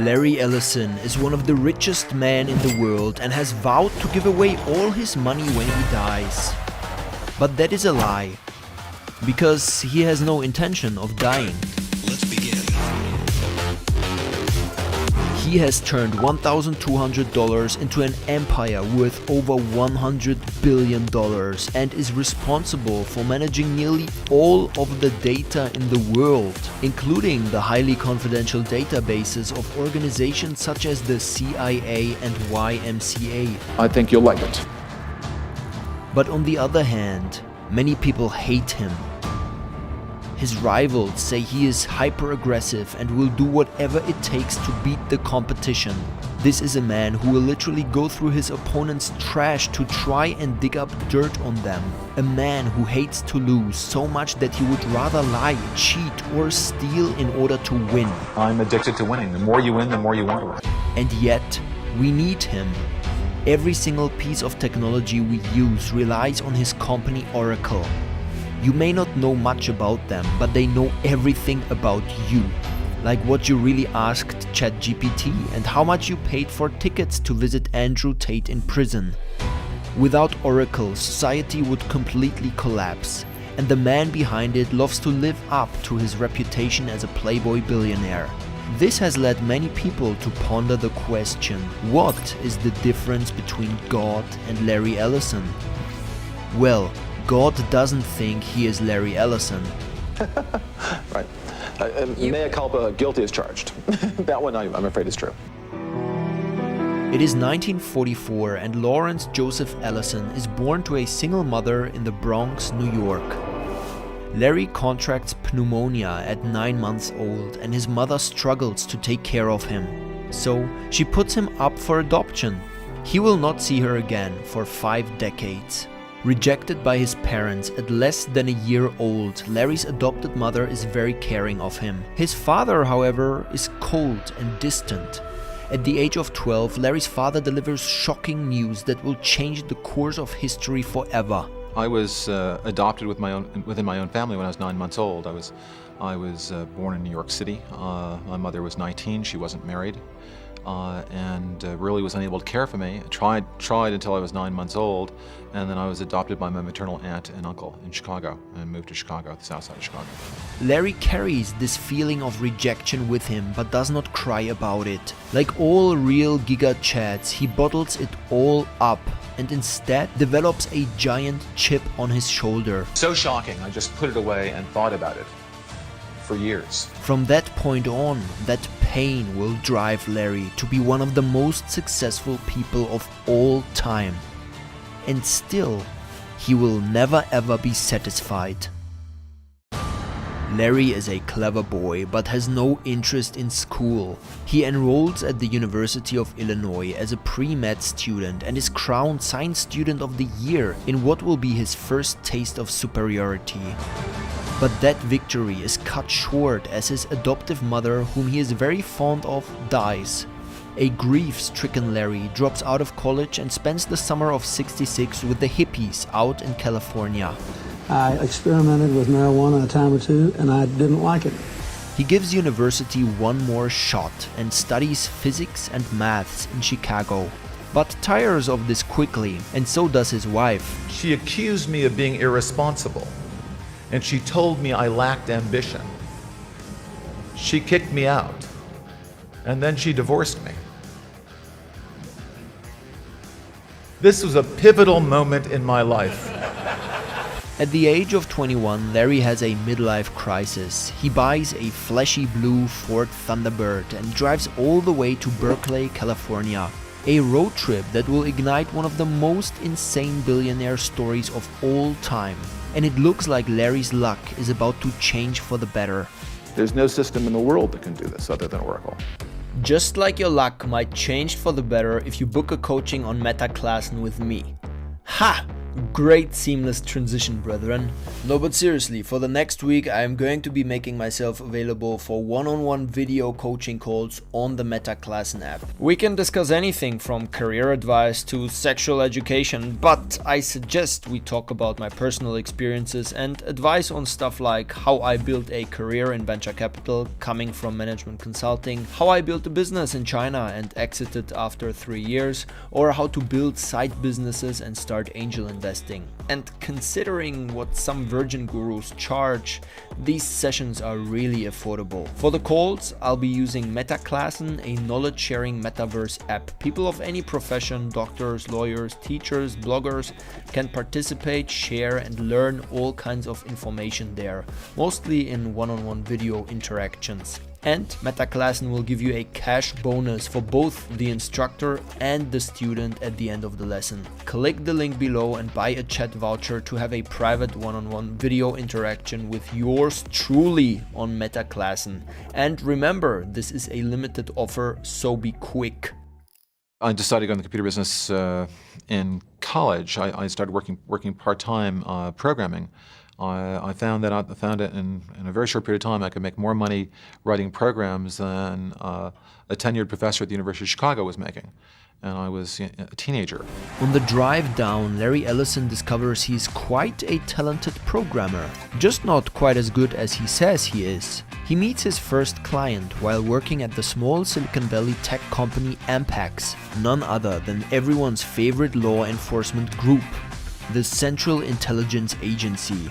Larry Ellison is one of the richest men in the world and has vowed to give away all his money when he dies. But that is a lie, because he has no intention of dying. Let's begin. He has turned $1,200 into an empire worth over $100 billion and is responsible for managing nearly all of the data in the world, including the highly confidential databases of organizations such as the CIA and YMCA. I think you'll like it. But on the other hand, many people hate him. His rivals say he is hyper-aggressive and will do whatever it takes to beat the competition. This is a man who will literally go through his opponent's trash to try and dig up dirt on them. A man who hates to lose so much that he would rather lie, cheat or steal in order to win. I'm addicted to winning. The more you win, the more you want to win. And yet, we need him. Every single piece of technology we use relies on his company Oracle. You may not know much about them, but they know everything about you. Like what you really asked ChatGPT and how much you paid for tickets to visit Andrew Tate in prison. Without Oracle, society would completely collapse, and the man behind it loves to live up to his reputation as a playboy billionaire. This has led many people to ponder the question, what is the difference between God and Larry Ellison? Well, God doesn't think he is Larry Ellison. Right. Mea culpa, guilty as charged. That one I'm afraid is true. It is 1944 and Lawrence Joseph Ellison is born to a single mother in the Bronx, New York. Larry contracts pneumonia at 9 months old and his mother struggles to take care of him. So she puts him up for adoption. He will not see her again for 5 decades. Rejected by his parents at less than a year old, Larry's adopted mother is very caring of him. His father, however, is cold and distant. At the age of 12, Larry's father delivers shocking news that will change the course of history forever. I was adopted within my own family when I was 9 months old. I was born in New York City. My mother was 19. She wasn't married. And really was unable to care for me. Tried until I was 9 months old, and then I was adopted by my maternal aunt and uncle in Chicago and moved to Chicago, the south side of Chicago. Larry carries this feeling of rejection with him but does not cry about it. Like all real Giga Chads, he bottles it all up and instead develops a giant chip on his shoulder. So shocking, I just put it away and thought about it for years. From that point on, that pain will drive Larry to be one of the most successful people of all time. And still, he will never ever be satisfied. Larry is a clever boy but has no interest in school. He enrolls at the University of Illinois as a pre-med student and is crowned Science Student of the Year in what will be his first taste of superiority. But that victory is cut short as his adoptive mother, whom he is very fond of, dies. A grief-stricken Larry drops out of college and spends the summer of '66 with the hippies out in California. I experimented with marijuana a time or two and I didn't like it. He gives university one more shot and studies physics and maths in Chicago, but tires of this quickly, and so does his wife. She accused me of being irresponsible, and she told me I lacked ambition. She kicked me out, and then she divorced me. This was a pivotal moment in my life. At the age of 21, Larry has a midlife crisis. He buys a flashy blue Ford Thunderbird and drives all the way to Berkeley, California. A road trip that will ignite one of the most insane billionaire stories of all time. And it looks like Larry's luck is about to change for the better. There's no system in the world that can do this other than Oracle. Just like your luck might change for the better if you book a coaching on Meta Classen with me. Ha! Great seamless transition, brethren. No, but seriously, for the next week I am going to be making myself available for one-on-one video coaching calls on the MetaClassen app. We can discuss anything from career advice to sexual education, but I suggest we talk about my personal experiences and advice on stuff like how I built a career in venture capital coming from management consulting, how I built a business in China and exited after 3 years, or how to build side businesses and start angel investing. And considering what some virgin gurus charge, these sessions are really affordable. For the calls, I'll be using MetaClassen, a knowledge-sharing metaverse app. People of any profession, doctors, lawyers, teachers, bloggers, can participate, share, and learn all kinds of information there, mostly in one-on-one video interactions. And MetaClassen will give you a cash bonus for both the instructor and the student at the end of the lesson. Click the link below and buy a chat voucher to have a private one-on-one video interaction with yours truly on MetaClassen. And remember, this is a limited offer, so be quick. I decided to go into the computer business in college. I started working part-time programming. I found it in a very short period of time I could make more money writing programs than a tenured professor at the University of Chicago was making. And I was a teenager. On the drive down, Larry Ellison discovers he's quite a talented programmer, just not quite as good as he says he is. He meets his first client while working at the small Silicon Valley tech company Ampax, none other than everyone's favorite law enforcement group, the Central Intelligence Agency.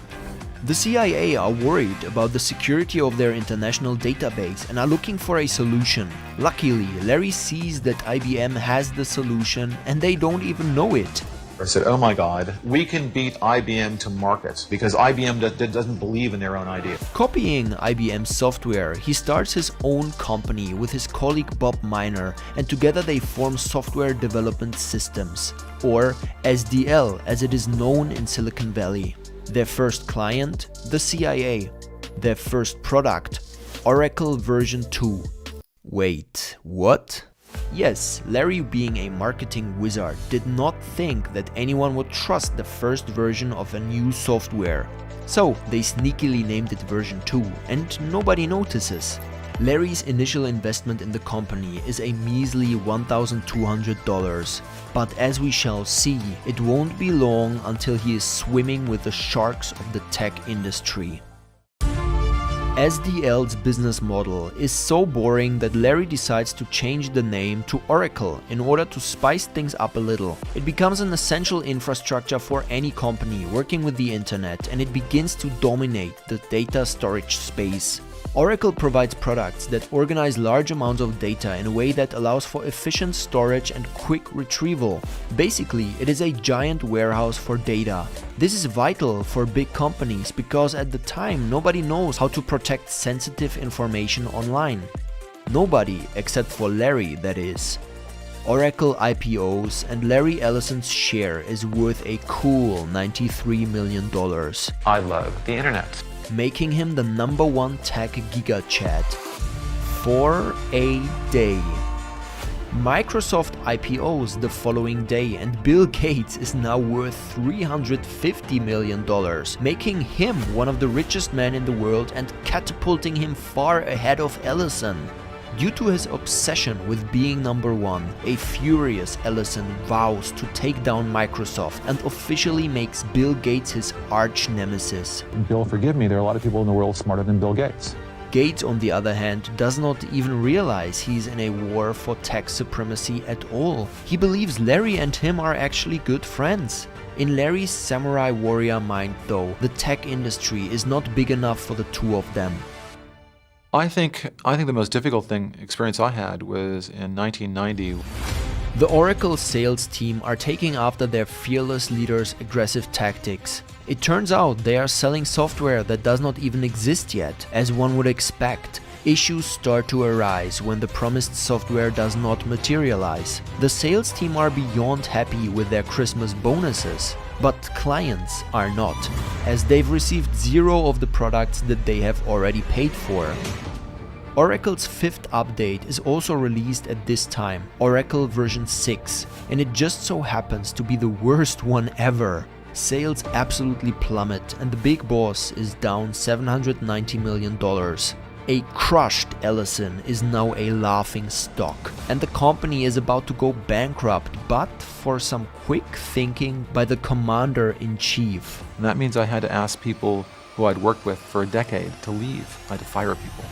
The CIA are worried about the security of their international database and are looking for a solution. Luckily, Larry sees that IBM has the solution and they don't even know it. I said, oh my God, we can beat IBM to market because IBM doesn't believe in their own idea. Copying IBM's software, he starts his own company with his colleague Bob Miner, and together they form Software Development Systems, or SDL as it is known in Silicon Valley. Their first client, the CIA. Their first product, Oracle version 2. Wait, what? Yes, Larry, being a marketing wizard, did not think that anyone would trust the first version of a new software. So they sneakily named it version 2 and nobody notices. Larry's initial investment in the company is a measly $1,200, but as we shall see, it won't be long until he is swimming with the sharks of the tech industry. SDL's business model is so boring that Larry decides to change the name to Oracle in order to spice things up a little. It becomes an essential infrastructure for any company working with the internet, and it begins to dominate the data storage space. Oracle provides products that organize large amounts of data in a way that allows for efficient storage and quick retrieval. Basically, it is a giant warehouse for data. This is vital for big companies because at the time nobody knows how to protect sensitive information online. Nobody except for Larry, that is. Oracle IPOs and Larry Ellison's share is worth a cool $93 million. I love the internet. Making him the #1 tech gigachat for a day. Microsoft IPOs the following day and Bill Gates is now worth $350 million, making him one of the richest men in the world and catapulting him far ahead of Ellison. Due to his obsession with being #1, a furious Ellison vows to take down Microsoft and officially makes Bill Gates his arch nemesis. Bill, forgive me, there are a lot of people in the world smarter than Bill Gates. Gates, on the other hand, does not even realize he's in a war for tech supremacy at all. He believes Larry and him are actually good friends. In Larry's samurai warrior mind, though, the tech industry is not big enough for the two of them. I think the most difficult experience I had was in 1990. The Oracle sales team are taking after their fearless leader's aggressive tactics. It turns out they are selling software that does not even exist yet, as one would expect. Issues start to arise when the promised software does not materialize. The sales team are beyond happy with their Christmas bonuses, but clients are not, as they've received 0 of the products that they have already paid for. Oracle's 5th update is also released at this time, Oracle version 6, and it just so happens to be the worst one ever. Sales absolutely plummet and the big boss is down $790 million. A crushed Ellison is now a laughing stock, and the company is about to go bankrupt, but for some quick thinking by the commander-in-chief. And that means I had to ask people who I'd worked with for a decade to leave. I had to fire people.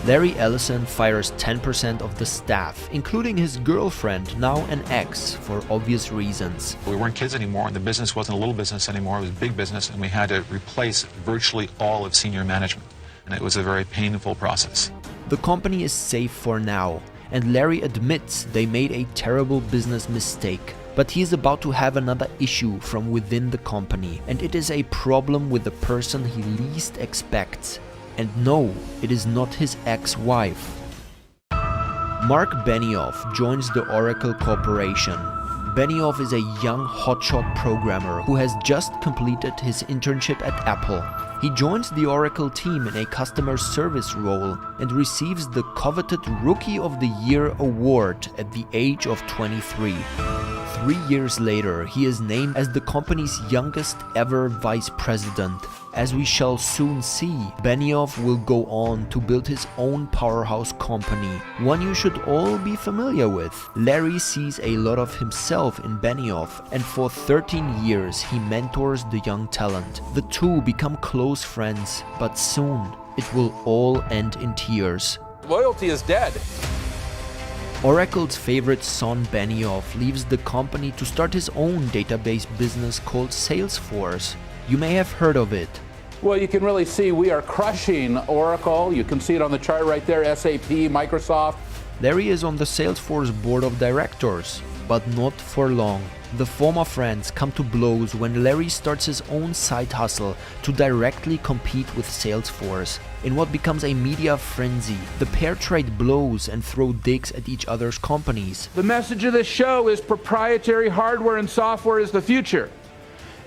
Larry Ellison fires 10% of the staff, including his girlfriend, now an ex, for obvious reasons. We weren't kids anymore, and the business wasn't a little business anymore, it was big business, and we had to replace virtually all of senior management. And it was a very painful process. The company is safe for now, and Larry admits they made a terrible business mistake. But he is about to have another issue from within the company, and it is a problem with the person he least expects. And no, it is not his ex-wife. Mark Benioff joins the Oracle Corporation. Benioff is a young hotshot programmer who has just completed his internship at Apple. He joins the Oracle team in a customer service role and receives the coveted Rookie of the Year award at the age of 23. 3 years later, he is named as the company's youngest ever vice president. As we shall soon see, Benioff will go on to build his own powerhouse company, one you should all be familiar with. Larry sees a lot of himself in Benioff, and for 13 years he mentors the young talent. The two become close friends, but soon it will all end in tears. Loyalty is dead. Oracle's favorite son Benioff leaves the company to start his own database business called Salesforce. You may have heard of it. Well, you can really see we are crushing Oracle. You can see it on the chart right there, SAP, Microsoft. Larry is on the Salesforce board of directors, but not for long. The former friends come to blows when Larry starts his own side hustle to directly compete with Salesforce. In what becomes a media frenzy, the pair trade blows and throw digs at each other's companies. The message of this show is proprietary hardware and software is the future.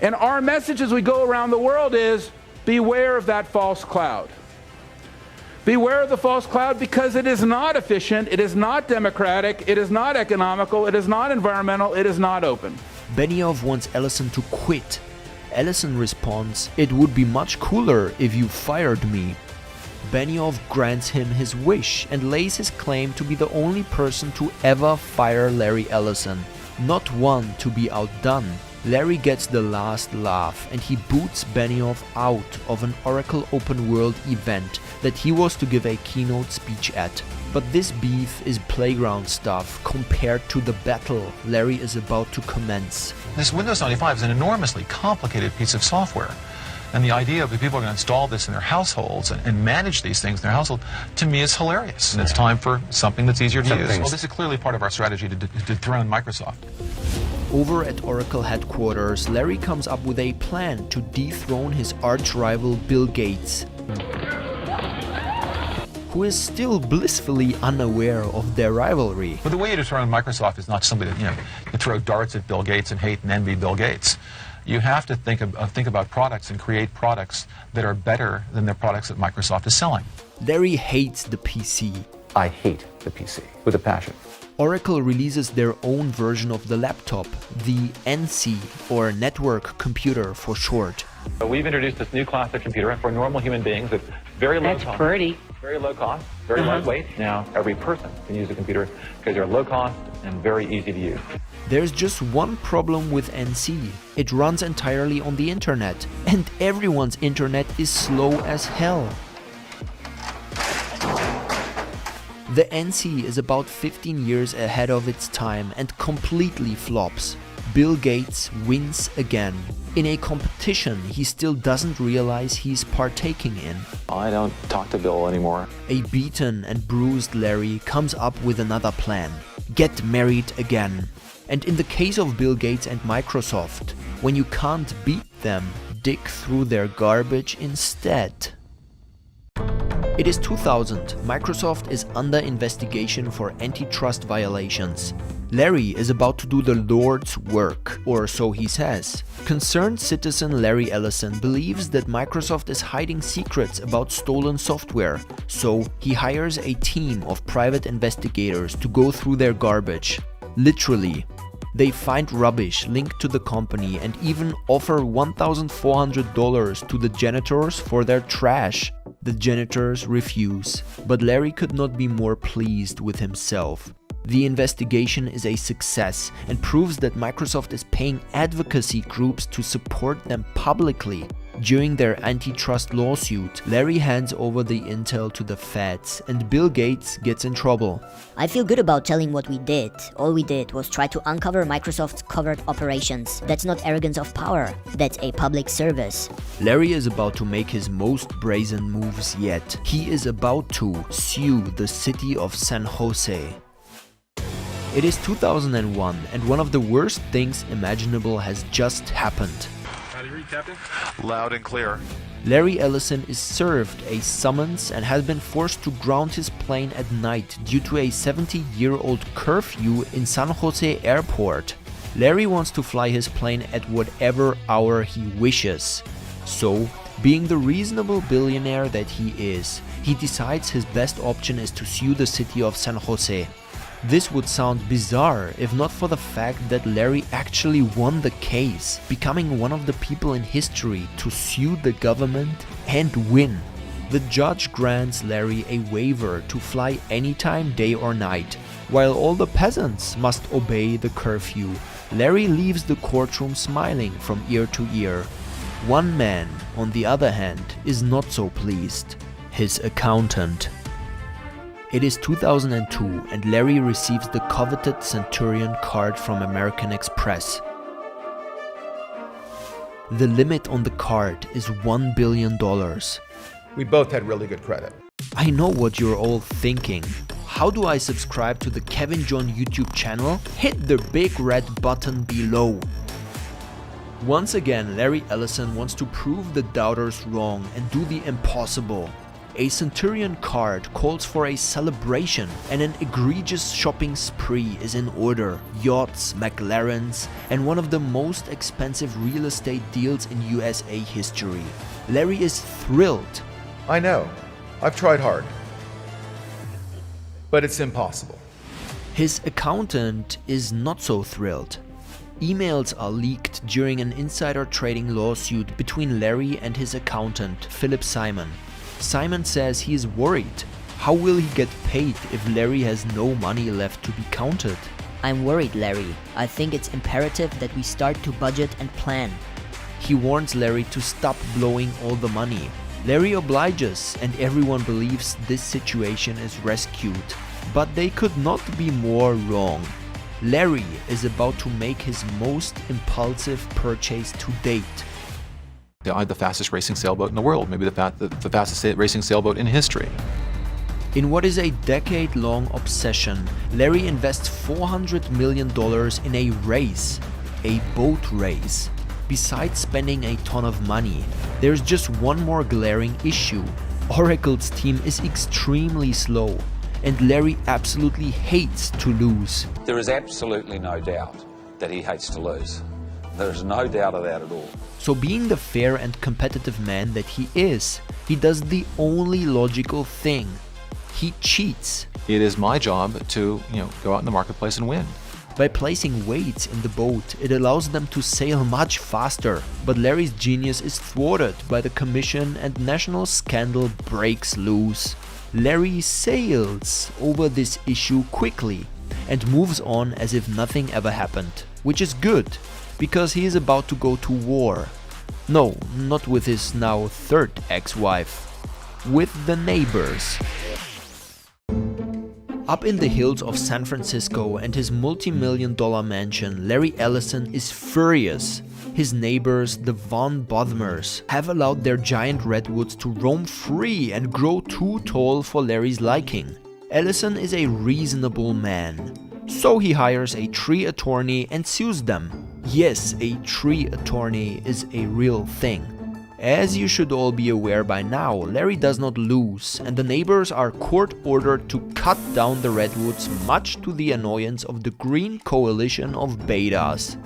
And our message as we go around the world is beware of that false cloud. Beware of the false cloud because it is not efficient, it is not democratic, it is not economical, it is not environmental, it is not open. Benioff wants Ellison to quit. Ellison responds, "It would be much cooler if you fired me." Benioff grants him his wish and lays his claim to be the only person to ever fire Larry Ellison. Not one to be outdone. Larry gets the last laugh and he boots Benioff out of an Oracle Open World event that he was to give a keynote speech at. But this beef is playground stuff compared to the battle Larry is about to commence. This Windows 95 is an enormously complicated piece of software. And the idea that people are going to install this in their households and manage these things in their household, to me, is hilarious. And it's time for something that's easier to use. Well, this is clearly part of our strategy to dethrone Microsoft. Over at Oracle headquarters, Larry comes up with a plan to dethrone his arch-rival Bill Gates, who is still blissfully unaware of their rivalry. But the way you dethrone Microsoft is not simply to throw darts at Bill Gates and hate and envy Bill Gates. You have to think about products and create products that are better than the products that Microsoft is selling. Larry hates the PC. I hate the PC with a passion. Oracle releases their own version of the laptop, the NC, or Network Computer for short. We've introduced this new class of computer for normal human beings at very low cost. That's pretty. Very low cost, very lightweight. Now every person can use a computer because they're low cost and very easy to use. There's just one problem with NC. It runs entirely on the internet, and everyone's internet is slow as hell. The NC is about 15 years ahead of its time and completely flops. Bill Gates wins again. In a competition he still doesn't realize he's partaking in. I don't talk to Bill anymore. A beaten and bruised Larry comes up with another plan. Get married again. And in the case of Bill Gates and Microsoft, when you can't beat them, dig through their garbage instead. It is 2000. Microsoft is under investigation for antitrust violations. Larry is about to do the Lord's work, or so he says. Concerned citizen Larry Ellison believes that Microsoft is hiding secrets about stolen software, so he hires a team of private investigators to go through their garbage. Literally. They find rubbish linked to the company and even offer $1,400 to the janitors for their trash. The janitors refuse, but Larry could not be more pleased with himself. The investigation is a success and proves that Microsoft is paying advocacy groups to support them publicly. During their antitrust lawsuit, Larry hands over the intel to the feds and Bill Gates gets in trouble. I feel good about telling what we did. All we did was try to uncover Microsoft's covert operations. That's not arrogance of power, that's a public service. Larry is about to make his most brazen moves yet. He is about to sue the city of San Jose. It is 2001 and one of the worst things imaginable has just happened. How do you read, Captain? Loud and clear. Larry Ellison is served a summons and has been forced to ground his plane at night due to a 70-year-old curfew in San Jose Airport. Larry wants to fly his plane at whatever hour he wishes. So, being the reasonable billionaire that he is, he decides his best option is to sue the city of San Jose. This would sound bizarre if not for the fact that Larry actually won the case, becoming one of the people in history to sue the government and win. The judge grants Larry a waiver to fly anytime, day or night. While all the peasants must obey the curfew, Larry leaves the courtroom smiling from ear to ear. One man, on the other hand, is not so pleased: his accountant. It is 2002 and Larry receives the coveted Centurion card from American Express. The limit on the card is $1 billion. We both had really good credit. I know what you're all thinking. How do I subscribe to the Kevin John YouTube channel? Hit the big red button below. Once again, Larry Ellison wants to prove the doubters wrong and do the impossible. A Centurion card calls for a celebration and an egregious shopping spree is in order. Yachts, McLarens, and one of the most expensive real estate deals in USA history. Larry is thrilled. I know. I've tried hard. But it's impossible. His accountant is not so thrilled. Emails are leaked during an insider trading lawsuit between Larry and his accountant, Philip Simon. Simon says he is worried. How will he get paid if Larry has no money left to be counted? I'm worried, Larry. I think it's imperative that we start to budget and plan. He warns Larry to stop blowing all the money. Larry obliges and everyone believes this situation is rescued. But they could not be more wrong. Larry is about to make his most impulsive purchase to date. The fastest racing sailboat in the world, maybe the fastest racing sailboat in history. In what is a decade-long obsession, Larry invests $400 million in a race, a boat race. Besides spending a ton of money, there's just one more glaring issue. Oracle's team is extremely slow, and Larry absolutely hates to lose. There is absolutely no doubt that he hates to lose. There's no doubt of that at all. So being the fair and competitive man that he is, he does the only logical thing. He cheats. It is my job to, go out in the marketplace and win. By placing weights in the boat, it allows them to sail much faster. But Larry's genius is thwarted by the commission and national scandal breaks loose. Larry sails over this issue quickly and moves on as if nothing ever happened, which is good. Because he is about to go to war. No, not with his now third ex-wife. With the neighbors. Up in the hills of San Francisco and his multi-million-dollar mansion, Larry Ellison is furious. His neighbors, the Von Bothmers, have allowed their giant redwoods to roam free and grow too tall for Larry's liking. Ellison is a reasonable man. So he hires a tree attorney and sues them. Yes, a tree attorney is a real thing. As you should all be aware by now, Larry does not lose, and the neighbors are court-ordered to cut down the redwoods, much to the annoyance of the Green Coalition of betas.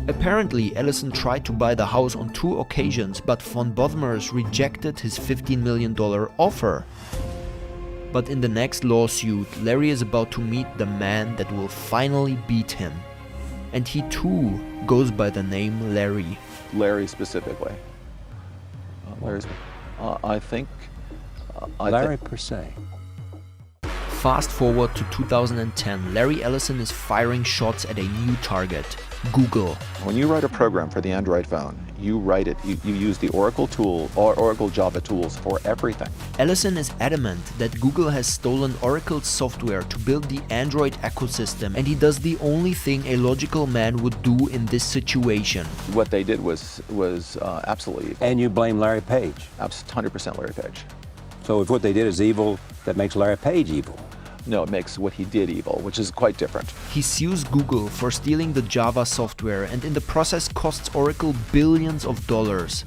Apparently, Ellison tried to buy the house on 2 occasions, but Von Bothmers rejected his $15 million offer. But in the next lawsuit, Larry is about to meet the man that will finally beat him. and he too goes by the name Larry. Larry specifically. I think... Larry per se. Fast forward to 2010, Larry Ellison is firing shots at a new target, Google. When you write a program for the Android phone, you write it, you use the Oracle tool or Oracle Java tools for everything. Ellison is adamant that Google has stolen Oracle's software to build the Android ecosystem, and he does the only thing a logical man would do in this situation. What they did was absolutely evil. And you blame Larry Page. 100% Larry Page. So if what they did is evil, that makes Larry Page evil. No, it makes what he did evil, which is quite different. He sues Google for stealing the Java software and in the process costs Oracle billions of dollars.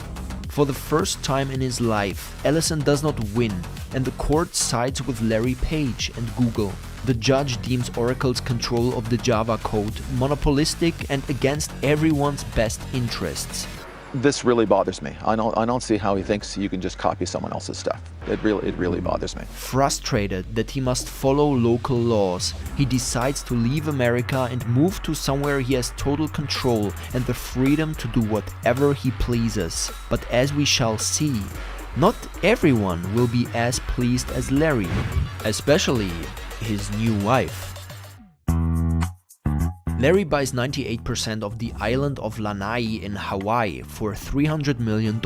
For the first time in his life, Ellison does not win, and the court sides with Larry Page and Google. The judge deems Oracle's control of the Java code monopolistic and against everyone's best interests. This really bothers me. I don't see how he thinks you can just copy someone else's stuff. It really bothers me. Frustrated that he must follow local laws, he decides to leave America and move to somewhere he has total control and the freedom to do whatever he pleases. But as we shall see, not everyone will be as pleased as Larry, especially his new wife. Larry buys 98% of the island of Lanai in Hawaii for $300 million.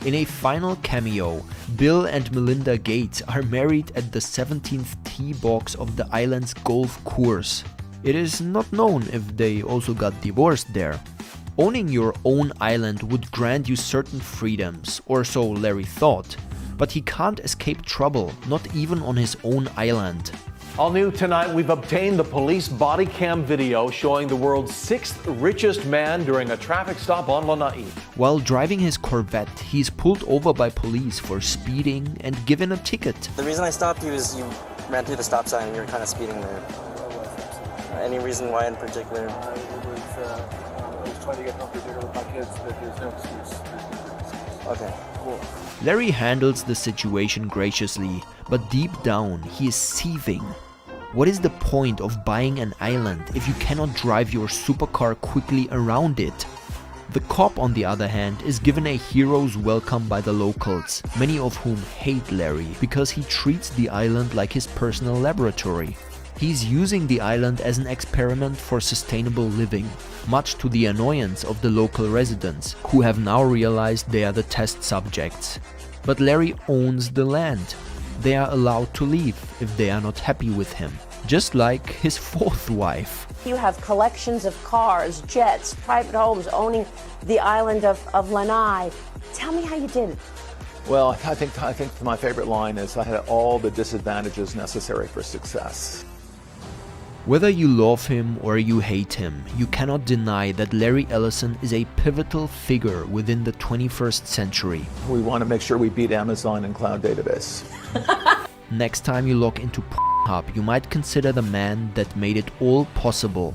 In a final cameo, Bill and Melinda Gates are married at the 17th tee box of the island's golf course. It is not known if they also got divorced there. Owning your own island would grant you certain freedoms, or so Larry thought, but he can't escape trouble, not even on his own island. All new tonight, we've obtained the police body cam video showing the world's 6th richest man during a traffic stop on Lanai. While driving his Corvette, he is pulled over by police for speeding and given a ticket. The reason I stopped you is you ran through the stop sign and you were kind of speeding there. Any reason why in particular? I was trying to get comfortable with my kids, but there's no excuse. Okay, cool. Larry handles the situation graciously, but deep down he is seething. What is the point of buying an island if you cannot drive your supercar quickly around it? The cop, on the other hand, is given a hero's welcome by the locals, many of whom hate Larry because he treats the island like his personal laboratory. He's using the island as an experiment for sustainable living, much to the annoyance of the local residents, who have now realized they are the test subjects. But Larry owns the land. They are allowed to leave if they are not happy with him, just like his fourth wife. You have collections of cars, jets, private homes owning the island of Lanai. Tell me how you did it. Well, I think my favorite line is, I had all the disadvantages necessary for success. Whether you love him or you hate him, you cannot deny that Larry Ellison is a pivotal figure within the 21st century. We want to make sure we beat Amazon in cloud database. Next time you log into Pornhub, you might consider the man that made it all possible.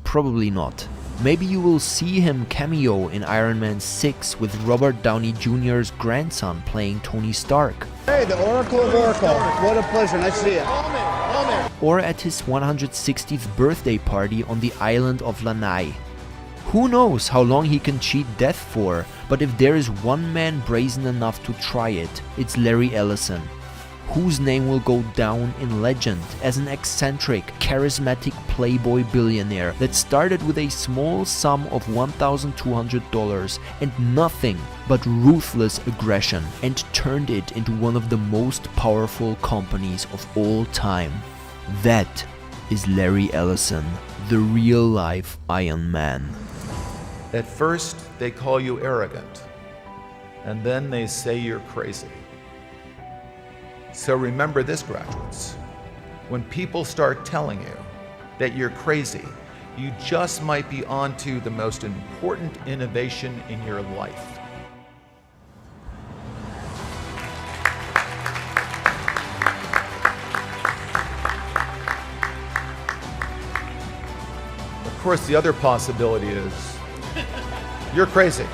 Probably not. Maybe you will see him cameo in Iron Man 6 with Robert Downey Jr.'s grandson playing Tony Stark. Hey, the Oracle of Oracle. What a pleasure. Nice to see you. Or at his 160th birthday party on the island of Lanai. Who knows how long he can cheat death for, but if there is one man brazen enough to try it, it's Larry Ellison, whose name will go down in legend as an eccentric, charismatic playboy billionaire that started with a small sum of $1,200 and nothing but ruthless aggression, and turned it into one of the most powerful companies of all time. That is Larry Ellison, the real-life Iron Man. At first, they call you arrogant, and then they say you're crazy. So remember this, graduates. When people start telling you that you're crazy, you just might be onto the most important innovation in your life. Of course, the other possibility is you're crazy.